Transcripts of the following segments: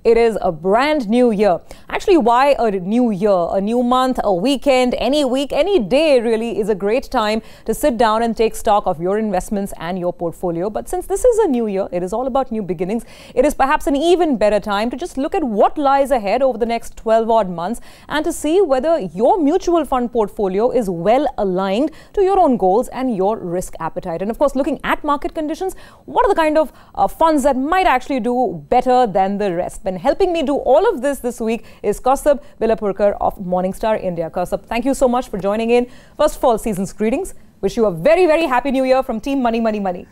It is a brand new year. Actually, why a new year? A new month, a weekend, any week, any day really is a great time to sit down and take stock of your investments and your portfolio. But since this is a new year, it is all about new beginnings. It is perhaps an even better time to just look at what lies ahead over the next 12 odd months and to see whether your mutual fund portfolio is well aligned to your own goals and your risk appetite. And of course, looking at market conditions, what are the kind of funds that might actually do better than the rest? And helping me do all of this week is Kaustubh Billapurkar of MorningStar India. Kaustubh, thank you so much for joining in. First of all, season's greetings. Wish you a very, very happy new year from Team Money, Money, Money.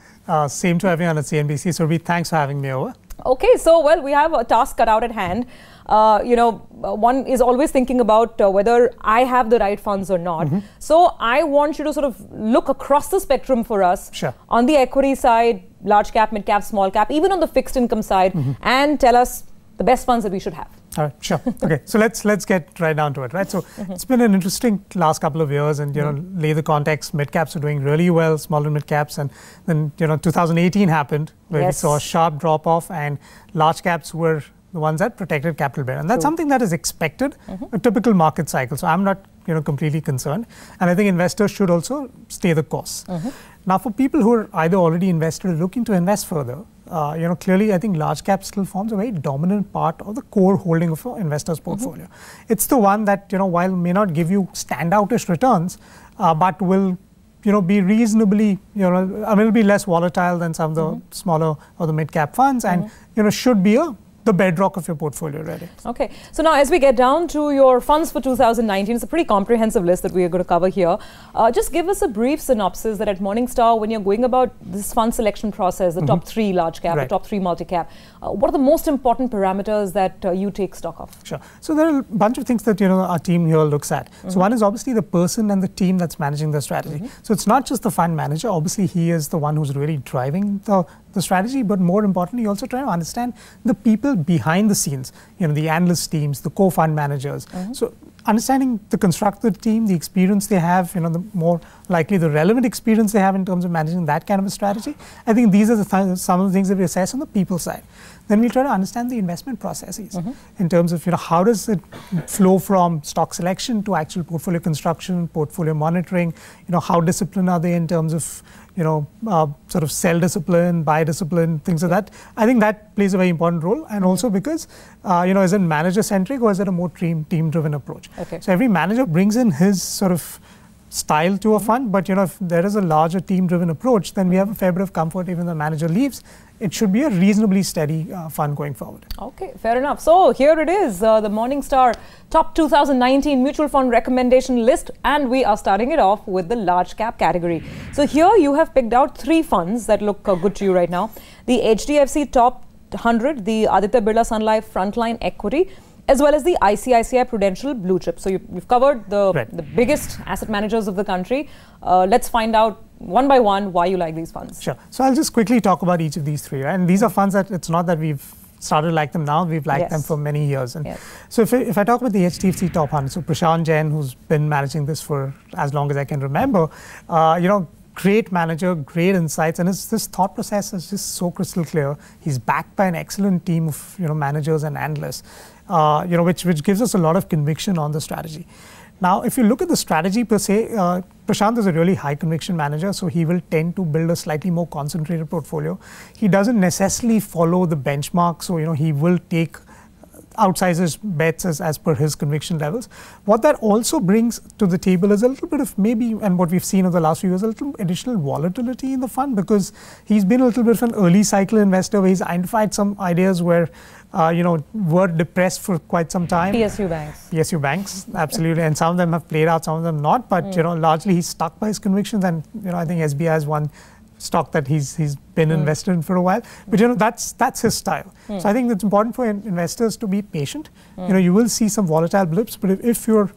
Same to everyone at CNBC. Surabhi, thanks for having me over. Okay, so well, we have a task cut out at hand. One is always thinking about whether I have the right funds or not. So I want you to sort of look across the spectrum for us. Sure. On the equity side, large cap, mid cap, small cap, even on the fixed income side, and tell us the best funds that we should have. All right, sure. Okay, so let's get right down to it, right? So it's been an interesting last couple of years, and lay the context. Mid caps are doing really well, small and mid caps, and then 2018 happened where we saw a sharp drop off, and large caps were the ones that protected capital better, and that's something that is expected, a typical market cycle. So I'm not completely concerned, and I think investors should also stay the course. Now, for people who are either already invested or looking to invest further, clearly I think large cap still forms a very dominant part of the core holding of an investor's portfolio. It's the one that while may not give you standoutish returns, but will be reasonably will be less volatile than some of the smaller or the mid cap funds, and should be the bedrock of your portfolio, really. Okay, so now as we get down to your funds for 2019, it's a pretty comprehensive list that we are going to cover here. Just give us a brief synopsis that at Morningstar, when you're going about this fund selection process, the top 3 large cap, the top 3 multi-cap, what are the most important parameters that you take stock of? Sure. So there are a bunch of things that our team here looks at. So one is obviously the person and the team that's managing the strategy. So it's not just the fund manager. Obviously, he is the one who's really driving the strategy, but more importantly, you also try to understand the people behind the scenes, the analyst teams, the co-fund managers. So understanding the construct of the team, the experience they have, the more likely the relevant experience they have in terms of managing that kind of a strategy. I think these are some of the things that we assess on the people side. Then we try to understand the investment processes in terms of how does it flow from stock selection to actual portfolio construction, portfolio monitoring. How disciplined are they in terms of sort of sell discipline, buy discipline, things like that. I think that plays a very important role, and also because is it manager centric or is it a more team driven approach? So every manager brings in his sort of style to a fund, but if there is a larger team driven approach, then we have a fair bit of comfort. Even the manager leaves, it should be a reasonably steady fund going forward. Okay, fair enough. So here it is, the Morningstar Top 2019 Mutual Fund Recommendation List, and we are starting it off with the large cap category. So here you have picked out 3 funds that look good to you right now. The HDFC Top 100, the ADITYA BIRLA Sun Life Frontline Equity, as well as the ICICI Prudential Bluechip. So you've covered the biggest asset managers of the country. Let's find out one by one why you like these funds. Sure. So I'll just quickly talk about each of these 3. Right? And these are funds that it's not that we've started to like them now, we've liked them for many years. And so if I talk about the HDFC Top 100, so Prashant Jain, who's been managing this for as long as I can remember, great manager, great insights, and this thought process is just so crystal clear. He's backed by an excellent team of managers and analysts, which gives us a lot of conviction on the strategy. Now, if you look at the strategy per se, Prashant is a really high conviction manager, so he will tend to build a slightly more concentrated portfolio. He doesn't necessarily follow the benchmark, so he will take outsizes bets as per his conviction levels. What that also brings to the table is a little bit of maybe, and what we've seen over the last few years, a little additional volatility in the fund, because he's been a little bit of an early cycle investor where he's identified some ideas where were depressed for quite some time. PSU banks, absolutely, and some of them have played out, some of them not, but largely he's stuck by his convictions, and I think SBI is one stock that he's been invested in for a while, but that's his style. So I think it's important for investors to be patient. You will see some volatile blips, but if you're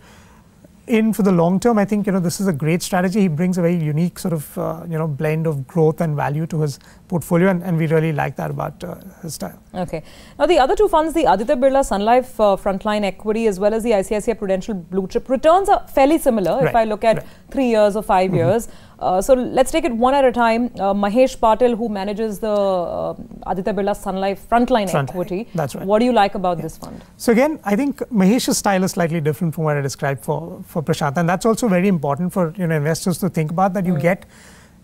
in for the long term, I think this is a great strategy. He brings a very unique sort of blend of growth and value to his portfolio, and we really like that about his style. Okay. Now the other 2 funds, the ADITYA BIRLA Sun Life Frontline Equity as well as the ICICI Prudential Bluechip, returns are fairly similar if I look at 3 years or 5 years. So let's take it one at a time. Mahesh Patil, who manages the Aditya Birla Sun Life Frontline equity. That's right. What do you like about this fund? So again, I think Mahesh's style is slightly different from what I described for Prashant, and that's also very important for investors to think about, that you get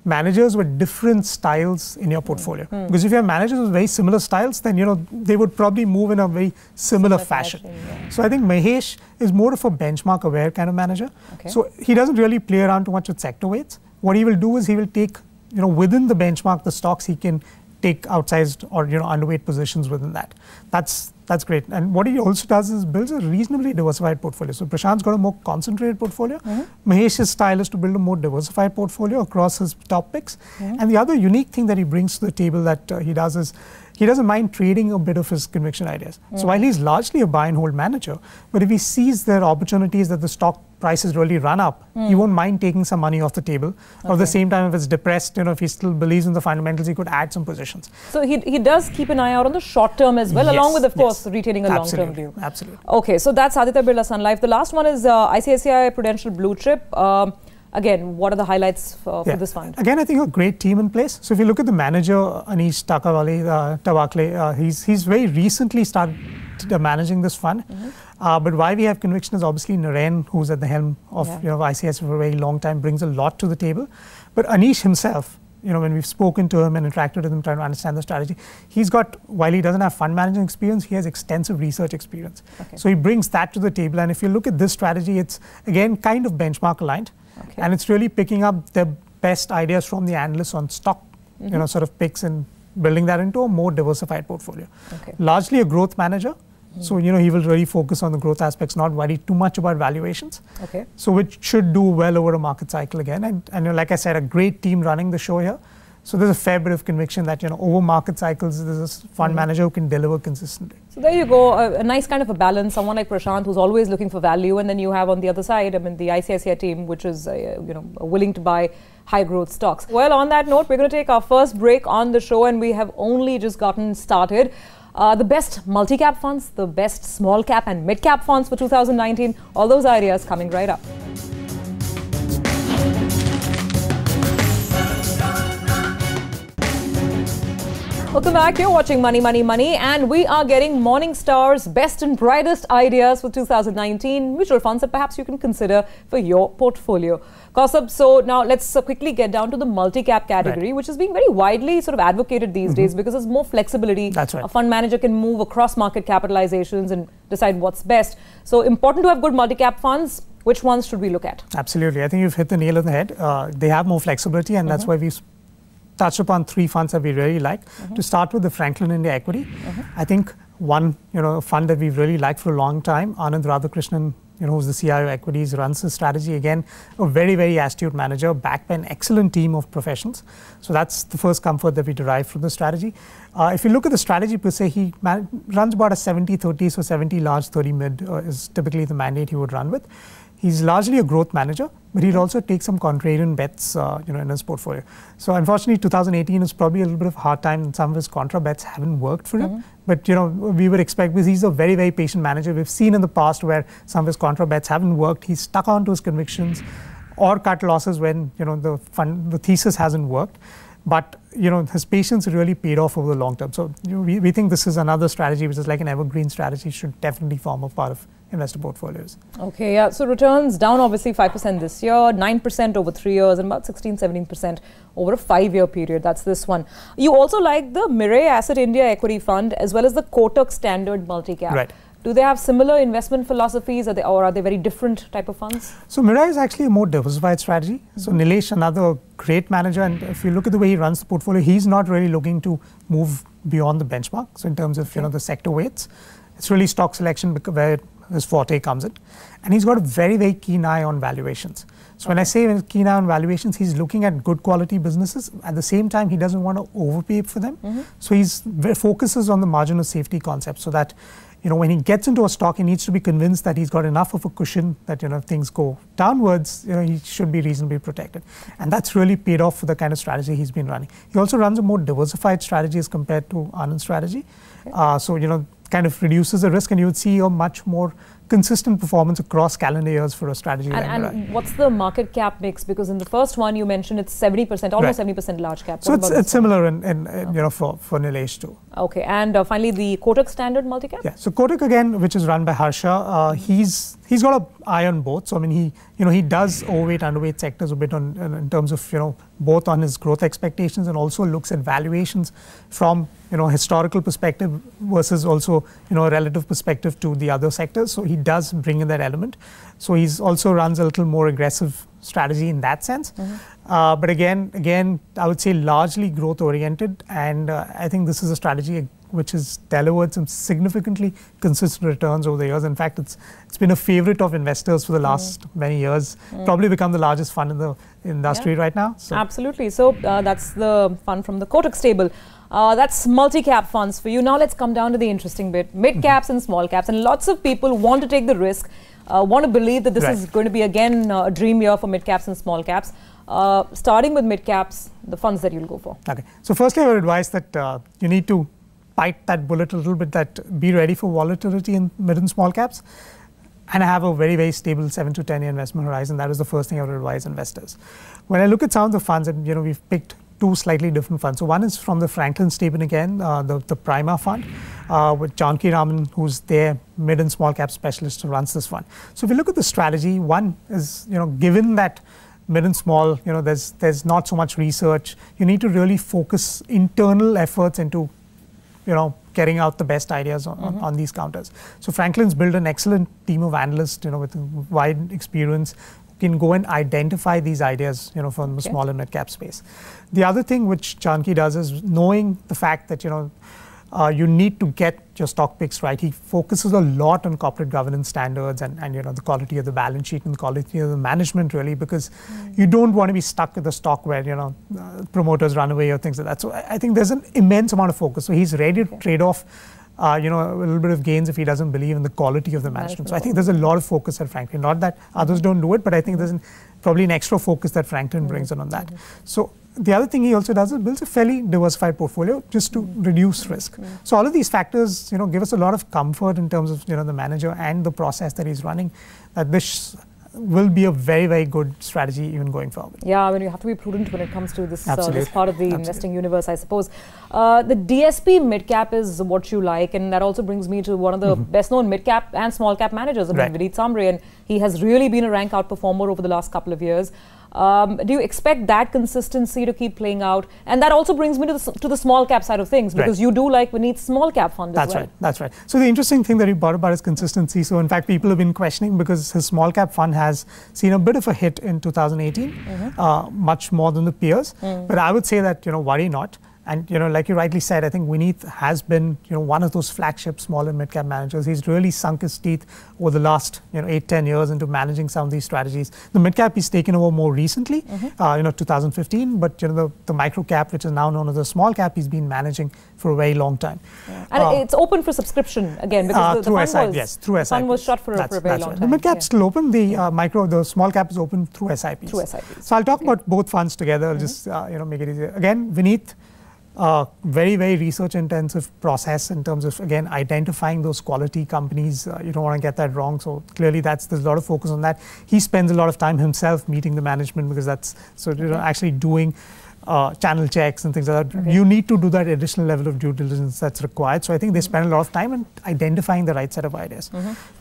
managers with different styles in your portfolio. Because if you have managers with very similar styles, then they would probably move in a very similar fashion. So I think Mahesh is more of a benchmark aware kind of manager. So he doesn't really play around too much with sector weights. What he will do is he will take within the benchmark the stocks he can take outsized or underweight positions within that. That's great. And what he also does is builds a reasonably diversified portfolio. So Prashant's got a more concentrated portfolio. Mahesh's style is to build a more diversified portfolio across his top picks. And the other unique thing that he brings to the table that he does is he doesn't mind trading a bit of his conviction ideas. So while he's largely a buy and hold manager, but if he sees there are opportunities that the stock prices really run up, he won't mind taking some money off the table. At the same time, if it's depressed, if he still believes in the fundamentals, he could add some positions. So he does keep an eye out on the short term as well, along with, of course, retaining a long-term view. Absolutely. Okay, so that's Aditya Birla Sun Life. The last one is ICICI Prudential BLUECHIP. Again, what are the highlights for this fund? Again, I think a great team in place. So if you look at the manager, Anish Tawakle, he's very recently started managing this fund. But why we have conviction is obviously Naren, who's at the helm of ICICI for a very long time, brings a lot to the table. But Anish himself, when we've spoken to him and interacted with him trying to understand the strategy, he's got, while he doesn't have fund managing experience, he has extensive research experience. So he brings that to the table. And if you look at this strategy, it's again kind of benchmark aligned. And it's really picking up the best ideas from the analysts on stock, sort of picks and building that into a more diversified portfolio. Largely a growth manager. So, he will really focus on the growth aspects, not worry too much about valuations. So which should do well over a market cycle again. And like I said, a great team running the show here. So there's a fair bit of conviction that, over market cycles, there's a fund manager who can deliver consistently. So there you go, a nice kind of a balance, someone like Prashant who's always looking for value, and then you have on the other side, the ICICI team, which is, willing to buy high growth stocks. Well, on that note, we're going to take our first break on the show, and we have only just gotten started. The best multi-cap funds, the best small cap and mid-cap funds for 2019, all those ideas coming right up. Welcome back. You're watching Money, Money, Money, and we are getting MorningStar's best and brightest ideas for 2019 mutual funds that perhaps you can consider for your portfolio. Kausab, so now let's quickly get down to the multi-cap category, which is being very widely sort of advocated these days because there's more flexibility. A fund manager can move across market capitalizations and decide what's best. So important to have good multi-cap funds. Which ones should we look at? Absolutely. I think you've hit the nail on the head. They have more flexibility, and that's why we've touched upon three funds that we really like. To start with, the Franklin India Equity. I think one, fund that we've really liked for a long time, Anand Radhakrishnan, who's the CIO Equities, runs the strategy. Again, a very, very astute manager, backed by an excellent team of professionals. So that's the first comfort that we derive from the strategy. If you look at the strategy per se, he runs about a 70-30, so 70 large, 30 mid is typically the mandate he would run with. He's largely a growth manager, but he'll also take some contrarian bets, in his portfolio. So unfortunately, 2018 is probably a little bit of a hard time, and some of his contra bets haven't worked for him. But we would expect, because he's a very, very patient manager. We've seen in the past where some of his contra bets haven't worked. He's stuck on to his convictions, or cut losses when the thesis hasn't worked. But his patience really paid off over the long term. So we think this is another strategy which is like an evergreen strategy, should definitely form a part of investor portfolios. Okay, yeah. So returns down obviously 5% this year, 9% over 3 years, and about 16-17% over a 5-year period. That's this one. You also like the MIRAE Asset India Equity Fund as well as the KOTAK Standard Multi-Cap. Right. Do they have similar investment philosophies, or are they very different type of funds? So MIRAE is actually a more diversified strategy. So Nilesh, another great manager, and if you look at the way he runs the portfolio, he's not really looking to move beyond the benchmark. So in terms of the sector weights, it's really stock selection where his forte comes in. And he's got a very, very keen eye on valuations. So when I say keen eye on valuations, he's looking at good quality businesses. At the same time, he doesn't want to overpay for them. So he focuses on the margin of safety concept, so that when he gets into a stock, he needs to be convinced that he's got enough of a cushion that if things go downwards, he should be reasonably protected. And that's really paid off for the kind of strategy he's been running. He also runs a more diversified strategy as compared to Anand's strategy. So kind of reduces the risk, and you would see a much more consistent performance across calendar years for a strategy. And what's the market cap mix? Because in the first one you mentioned it's 70%, almost 70% large cap. So it's similar in for Nilesh too. Okay, and finally the KOTAK standard multi-cap? Yeah, so KOTAK again, which is run by Harsha, he's got an eye on both. So I mean, he does overweight, underweight sectors a bit in terms of both on his growth expectations, and also looks at valuations from historical perspective versus also a relative perspective to the other sectors. So he does bring in that element. So he's also runs a little more aggressive strategy in that sense. But again, I would say largely growth oriented, and I think this is a strategy which has delivered some significantly consistent returns over the years. In fact, it's been a favorite of investors for the last many years. Probably become the largest fund in the industry right now. So. Absolutely. So that's the fund from the KOTAK stable. That's multi-cap funds for you. Now let's come down to the interesting bit, mid-caps and small caps. And lots of people want to take the risk, want to believe that this is going to be again a dream year for mid-caps and small caps. Starting with mid-caps, the funds that you'll go for. Okay. So firstly, I would advise that you need to bite that bullet a little bit, that be ready for volatility in mid and small caps, and have a very, very stable 7 to 10 year investment horizon. That is the first thing I would advise investors. When I look at some of the funds, and we've picked two slightly different funds. So one is from the Franklin stable again, the PRIMA fund, with Janki Raman, who's their mid and small cap specialist who runs this fund. So if you look at the strategy, one is, given that mid and small, there's not so much research, you need to really focus internal efforts into getting out the best ideas on these counters. So Franklin's built an excellent team of analysts, with wide experience, who can go and identify these ideas, from the small and mid cap space. The other thing which Janki does is knowing the fact that, you need to get your stock picks right. He focuses a lot on corporate governance standards and the quality of the balance sheet and the quality of the management, really, because you don't want to be stuck with a stock where promoters run away or things like that. So I think there's an immense amount of focus. So he's ready to trade off a little bit of gains if he doesn't believe in the quality of the management. So I think there's a lot of focus at Franklin. Not that others don't do it, but I think there's probably an extra focus that Franklin brings in on that. So the other thing he also does is builds a fairly diversified portfolio just to reduce risk. So all of these factors, give us a lot of comfort in terms of, the manager and the process that he's running, that this will be a very, very good strategy even going forward. Yeah, I mean, you have to be prudent when it comes to this, this part of the investing universe, I suppose. The DSP mid-cap is what you like, and that also brings me to one of the best-known mid-cap and small-cap managers, Vineet Samre, and he has really been a rank outperformer over the last couple of years. Do you expect that consistency to keep playing out? And that also brings me to the small cap side of things, because you do like Vineet's small cap fund as well. That's right. So the interesting thing that you brought about is consistency. So in fact, people have been questioning, because his small cap fund has seen a bit of a hit in 2018, much more than the peers. But I would say that, worry not. And like you rightly said, I think Vineet has been one of those flagship small and mid-cap managers. He's really sunk his teeth over the last 8-10 years into managing some of these strategies. The mid-cap he's taken over more recently, 2015, but the micro-cap, which is now known as the small cap, he's been managing for a very long time. And it's open for subscription again, because the fund was shut for a very long time. The mid-cap's still open. The small cap is open through SIPs. So I'll talk about both funds together. I'll just make it easier. Again, Vineet. Very, very research-intensive process in terms of, again, identifying those quality companies. You don't want to get that wrong. So clearly, there's a lot of focus on that. He spends a lot of time himself meeting the management, because that's actually doing channel checks and things like that. You need to do that additional level of due diligence that's required. So I think they spend a lot of time in identifying the right set of ideas.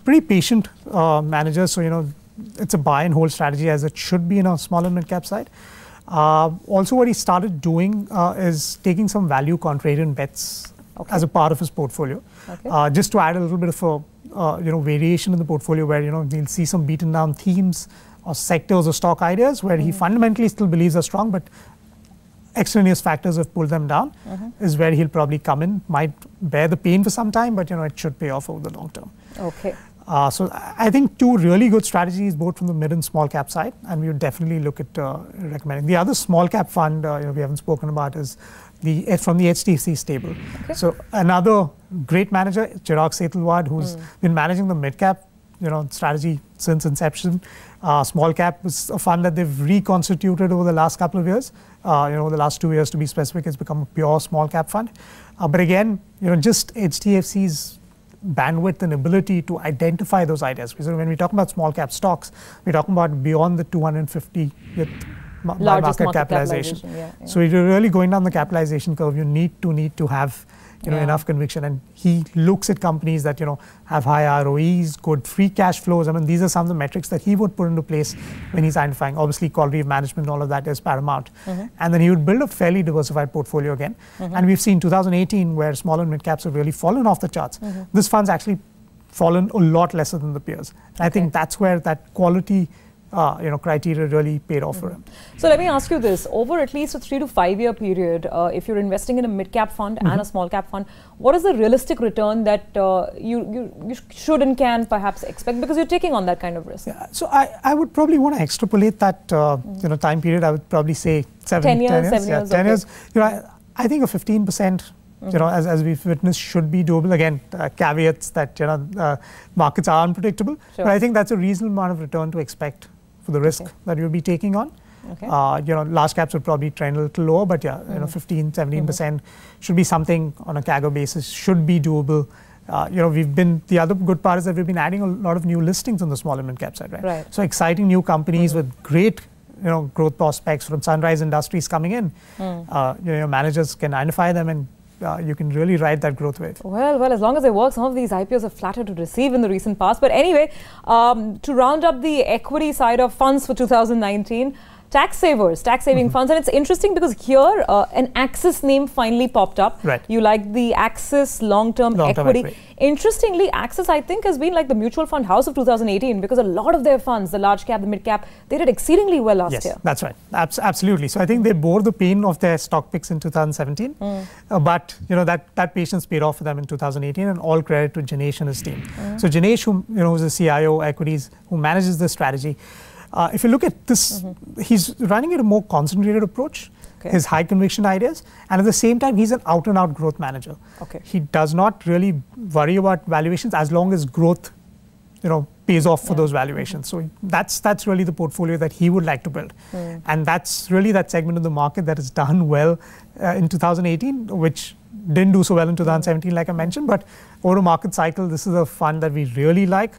Pretty patient managers. So it's a buy and hold strategy, as it should be in a small and mid-cap side. Also, what he started doing is taking some value contrarian bets as a part of his portfolio, just to add a little bit of a variation in the portfolio, where we'll see some beaten down themes or sectors or stock ideas where he fundamentally still believes are strong, but extraneous factors have pulled them down. Is where he'll probably come in, might bear the pain for some time, but it should pay off over the long term. So I think two really good strategies, both from the mid and small cap side, and we would definitely look at recommending. The other small cap fund we haven't spoken about is from the HDFC stable. So another great manager, Chirag Setalwad, who's been managing the mid cap strategy since inception. Small cap is a fund that they've reconstituted over the last couple of years. Over the last 2 years, to be specific, it's become a pure small cap fund. But again, just HDFC's bandwidth and ability to identify those ideas. Because when we talk about small cap stocks, we're talking about beyond the 250th market capitalization. So if you're really going down the capitalization curve, you need to have enough conviction. And he looks at companies that have high ROEs, good free cash flows. I mean, these are some of the metrics that he would put into place when he's identifying. Obviously, quality of management, all of that is paramount. And then he would build a fairly diversified portfolio again. And we've seen 2018 where small and mid caps have really fallen off the charts. This fund's actually fallen a lot lesser than the peers. And I think that's where that quality criteria really paid off for him. So let me ask you this: over at least a 3 to 5 year period, if you're investing in a mid-cap fund and a small-cap fund, what is the realistic return that you should and can perhaps expect, because you're taking on that kind of risk? Yeah, so I would probably want to extrapolate that time period. I would probably say 10 years. 7 years. 10 years. I think a 15%. As we've witnessed, should be doable. Again, caveats that markets are unpredictable, but I think that's a reasonable amount of return to expect for the risk that you'll be taking on. Large caps would probably trend a little lower, but 15, 17% should be something on a CAGR basis, should be doable. The other good part is that we've been adding a lot of new listings on the small and mid cap side, right? So exciting new companies with great growth prospects from sunrise industries coming in. Managers can identify them, and you can really ride that growth wave. Well, as long as they work, some of these IPOs are flattered to receive in the recent past. But anyway, to round up the equity side of funds for 2019, tax saving funds. And it's interesting because here an Axis name finally popped up. You like the Axis long-term equity. Interestingly, Axis, I think, has been like the mutual fund house of 2018, because a lot of their funds, the large cap, the mid cap, they did exceedingly well last year. Yes, that's right. Absolutely. So I think they bore the pain of their stock picks in 2017, but that patience paid off for them in 2018, and all credit to Jinesh and his team. So Jinesh, who's the CIO equities, who manages this strategy. If you look at this, he's running at a more concentrated approach, his high conviction ideas, and at the same time, he's an out and out growth manager. He does not really worry about valuations as long as growth, pays off for those valuations. So that's really the portfolio that he would like to build. And that's really that segment of the market that has done well in 2018, which didn't do so well in 2017, like I mentioned, but over a market cycle, this is a fund that we really like.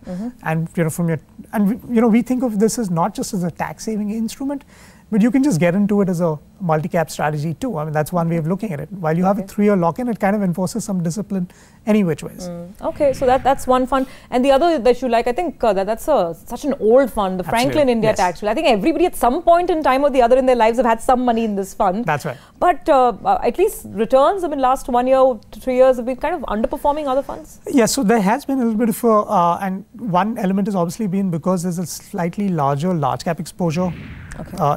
And we think of this as not just as a tax-saving instrument, but you can just get into it as a multi-cap strategy too. I mean, that's one way of looking at it. While you have a 3-year lock-in, it kind of enforces some discipline any which ways. Okay, so that's one fund. And the other that you like, I think that's such an old fund, the Franklin India Tax Shield. I think everybody at some point in time or the other in their lives have had some money in this fund. That's right. But at least returns, I mean, last 1 year to 3 years have been kind of underperforming other funds. Yeah, so there has been a little bit of and one element has obviously been because there's a slightly larger large cap exposure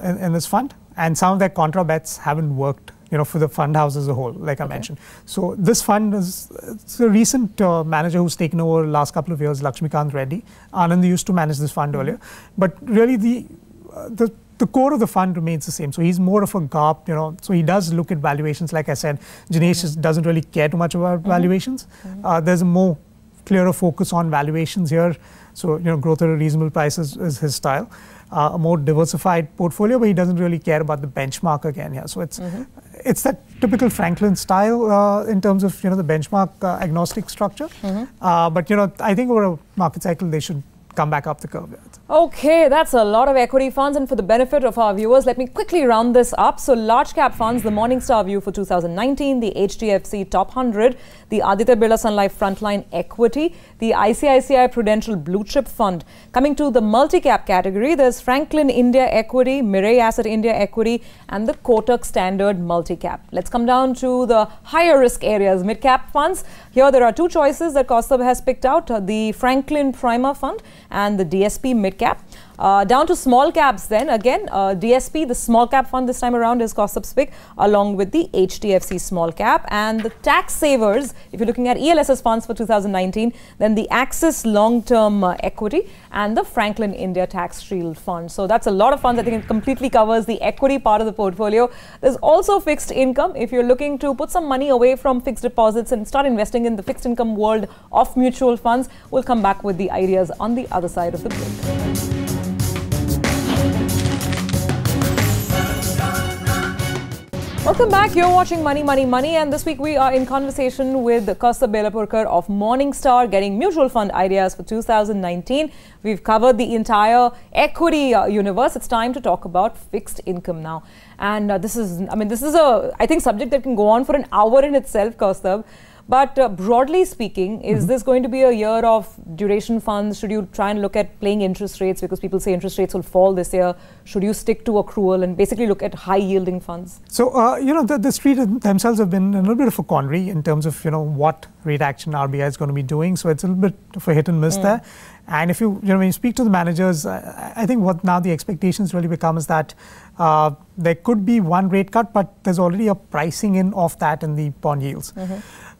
in this fund, and some of their contra bets haven't worked, for the fund house as a whole, like I mentioned. So this fund it's a recent manager who's taken over the last couple of years, Lakshmikant Reddy. Anand used to manage this fund earlier, but really the core of the fund remains the same. So he's more of a GARP, so he does look at valuations. Like I said, Jinesh doesn't really care too much about valuations. There's a more clearer focus on valuations here. So, growth at a reasonable price is his style. A more diversified portfolio, but he doesn't really care about the benchmark again here. So it's that typical Franklin style in terms of, the benchmark agnostic structure. But, I think over a market cycle, they should come back up the curve. Okay, that's a lot of equity funds, and for the benefit of our viewers, let me quickly round this up. So large cap funds, the MorningStar view for 2019, the HDFC Top 100, the ADITYA BIRLA Sun Life Frontline Equity, the ICICI Prudential Blue Chip Fund. Coming to the multi-cap category, there's Franklin India Equity, MIRAE Asset India Equity, and the KOTAK Standard Multi-Cap. Let's come down to the higher risk areas, mid-cap funds. Here there are two choices that Kaustubh has picked out, the Franklin PRIMA Fund and the DSP Mid-Cap. Down to small caps then, again, DSP, the small cap fund this time around is Kaustubh's pick, along with the HDFC small cap. And the tax savers, if you're looking at ELSS funds for 2019, then the Axis long-term equity and the Franklin India Tax Shield Fund. So that's a lot of funds. I think it completely covers the equity part of the portfolio. There's also fixed income. If you're looking to put some money away from fixed deposits and start investing in the fixed income world of mutual funds, we'll come back with the ideas on the other side of the break. Welcome back. You're watching Money, Money, Money, and this week we are in conversation with Kaustubh Belapurkar of MorningStar, getting mutual fund ideas for 2019. We've covered the entire equity universe. It's time to talk about fixed income now. And this is a, I think, subject that can go on for an hour in itself, Kaustubh. But broadly speaking, is this going to be a year of duration funds? Should you try and look at playing interest rates because people say interest rates will fall this year? Should you stick to accrual and basically look at high yielding funds? So, the street themselves have been a little bit of a quandary in terms of, what rate action RBI is going to be doing. So it's a little bit of a hit and miss there. And if when you speak to the managers, I think what now the expectations really become is that there could be one rate cut, but there's already a pricing in of that in the bond yields.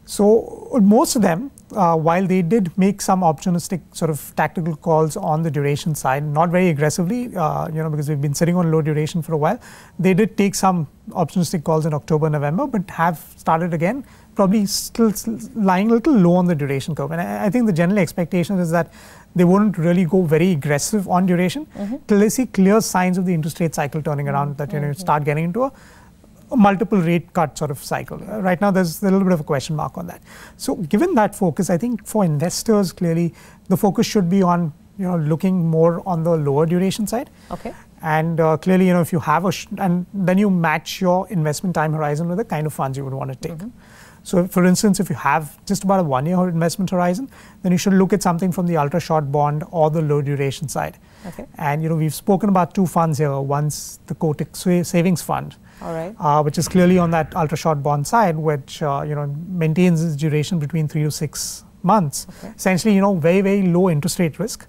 So most of them, while they did make some opportunistic sort of tactical calls on the duration side, not very aggressively, because we've been sitting on low duration for a while, they did take some opportunistic calls in October, November, but have started again, probably still lying a little low on the duration curve. And I think the general expectation is that they won't really go very aggressive on duration till they see clear signs of the interest rate cycle turning around, that you start getting into a multiple rate cut sort of cycle. Right now, there's a little bit of a question mark on that. So given that focus, I think for investors, clearly, the focus should be on, looking more on the lower duration side. Okay. And clearly, if you have and then you match your investment time horizon with the kind of funds you would want to take. So for instance, if you have just about a 1 year investment horizon, then you should look at something from the ultra short bond or the low duration side. Okay. And we've spoken about two funds here. One's the KOTAK savings fund, all right, which is clearly on that ultra short bond side, which maintains its duration between 3 to 6 months. Okay. Essentially, very, very low interest rate risk.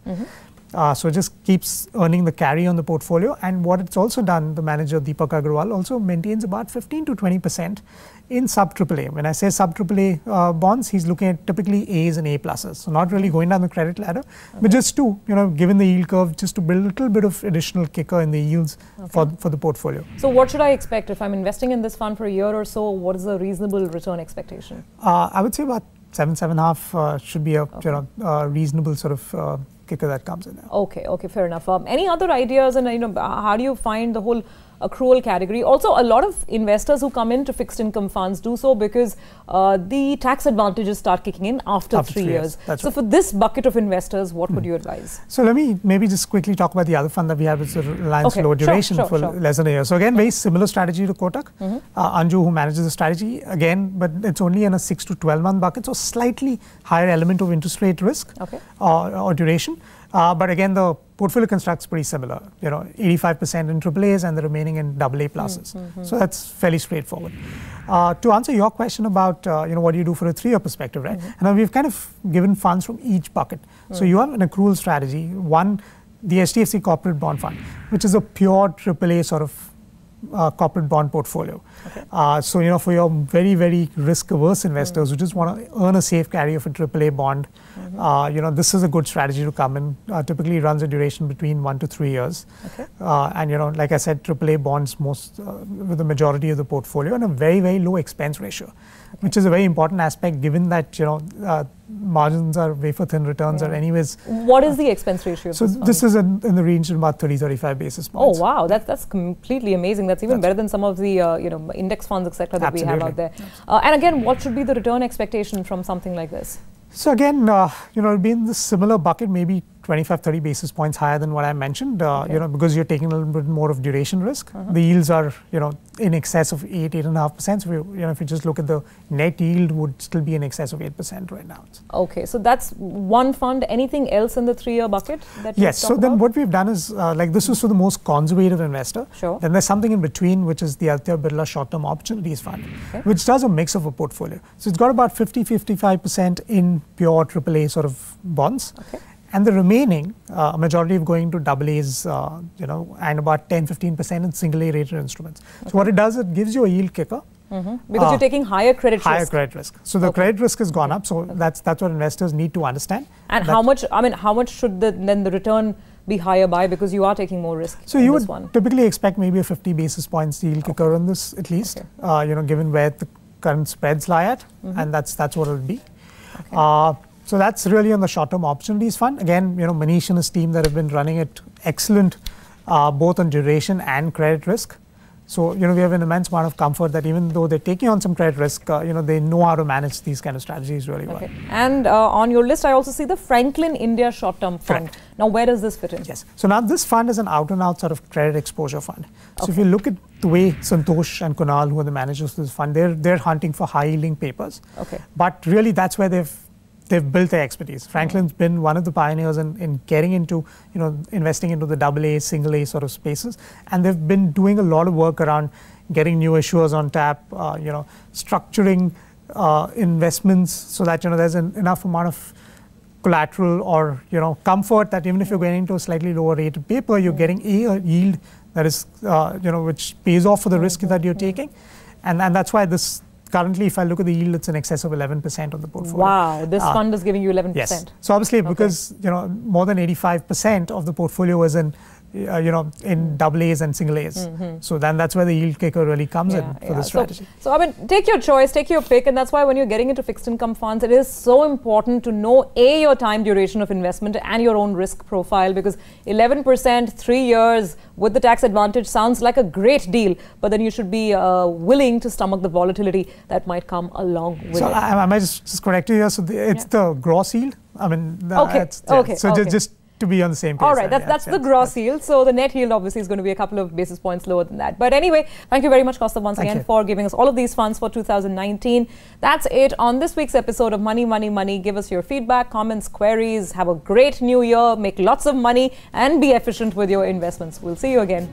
So it just keeps earning the carry on the portfolio. And what it's also done, the manager Deepak Agarwal also maintains about 15 to 20% in sub AAA. When I say sub AAA bonds, he's looking at typically A's and A pluses. So not really going down the credit ladder, but just to, given the yield curve, just to build a little bit of additional kicker in the yields for the portfolio. So what should I expect if I'm investing in this fund for a year or so? What is the reasonable return expectation? I would say about 7.5 should be a reasonable sort of kicker that comes in there. Okay, fair enough. Any other ideas, and how do you find the whole accrual category? Also, a lot of investors who come into fixed income funds do so because the tax advantages start kicking in after 3 years. That's so right. For this bucket of investors, what would you advise? So let me maybe just quickly talk about the other fund that we have, which is Reliance Low Duration for less than a year. So again, very similar strategy to KOTAK. Anju, who manages the strategy, again, but it's only in a 6 to 12 month bucket, so slightly higher element of interest rate risk or duration. But again, the portfolio constructs pretty similar, 85% in AAAs and the remaining in AA pluses. So that's fairly straightforward. To answer your question about, what do you do for a 3 year perspective, right? And we've kind of given funds from each bucket. So you have an accrual strategy. One, the HDFC corporate bond fund, which is a pure AAA sort of corporate bond portfolio. So, for your very, very risk-averse investors who just want to earn a safe carry of a AAA bond, this is a good strategy to come in. Typically runs a duration between 1 to 3 years. And, like I said, AAA bonds with the majority of the portfolio and a very, very low expense ratio, which is a very important aspect given that, margins are wafer thin, returns are anyways. What is the expense ratio? So this is in the range of about 30-35 basis points. Oh wow, that's completely amazing. That's even better than some of the index funds, etc. that we have out there. And again, what should be the return expectation from something like this? So again, it'll be in this similar bucket, maybe 25-30 basis points higher than what I mentioned, because you're taking a little bit more of duration risk. The yields are, in excess of 8.5%. So if you just look at the net yield, would still be in excess of 8% right now. Okay, so that's one fund. Anything else in the 3 year bucket? Yes. So then what we've done is, this is for the most conservative investor. Sure. Then there's something in between, which is the ADITYA BIRLA short-term opportunities fund, which does a mix of a portfolio. So it's got about 50-55% in pure AAA sort of bonds. And the remaining, a majority of going to AAs, and about 10-15% in single A rated instruments. So what it does, it gives you a yield kicker. Because you're taking higher credit risk. Higher credit risk. So the credit risk has gone up. So that's what investors need to understand. And how much should then the return be higher by, because you are taking more risk? So you would typically expect maybe a 50 basis points yield kicker on this at least, given where the current spreads lie at, and that's what it would be. So that's really on the short-term opportunities fund. Again, Manish and his team that have been running it excellent, both on duration and credit risk. So, we have an immense amount of comfort that even though they're taking on some credit risk, they know how to manage these kind of strategies really well. And on your list, I also see the Franklin India Short-Term Fund. Correct. Now, where does this fit in? Yes. So now this fund is an out-and-out sort of credit exposure fund. So if you look at the way Santosh and Kunal, who are the managers of this fund, they're hunting for high-yielding papers. But really, that's where they've built their expertise. Franklin's been one of the pioneers in getting into, investing into the AA, single A sort of spaces. And they've been doing a lot of work around getting new issuers on tap, structuring investments so that, there's enough amount of collateral or, comfort that even if you're going into a slightly lower rated paper, you're getting a yield that is, which pays off for the risk that you're taking. And that's why this, currently, if I look at the yield, it's in excess of 11% on the portfolio. Wow, this fund is giving you 11%. Yes. So obviously, because more than 85% of the portfolio is in double A's and single A's. So then that's where the yield kicker really comes in for the strategy. So I mean, take your choice, take your pick, and that's why when you're getting into fixed income funds, it is so important to know your time duration of investment and your own risk profile, because 11%, 3 years with the tax advantage sounds like a great deal, but then you should be willing to stomach the volatility that might come along with it. So I might just correct you here. So it's the gross yield. I mean, just to be on the same page. All right, that's the gross yield. So the net yield obviously is going to be a couple of basis points lower than that. But anyway, thank you very much, Kaustav, once again for giving us all of these funds for 2019. That's it on this week's episode of Money, Money, Money. Give us your feedback, comments, queries. Have a great new year. Make lots of money and be efficient with your investments. We'll see you again.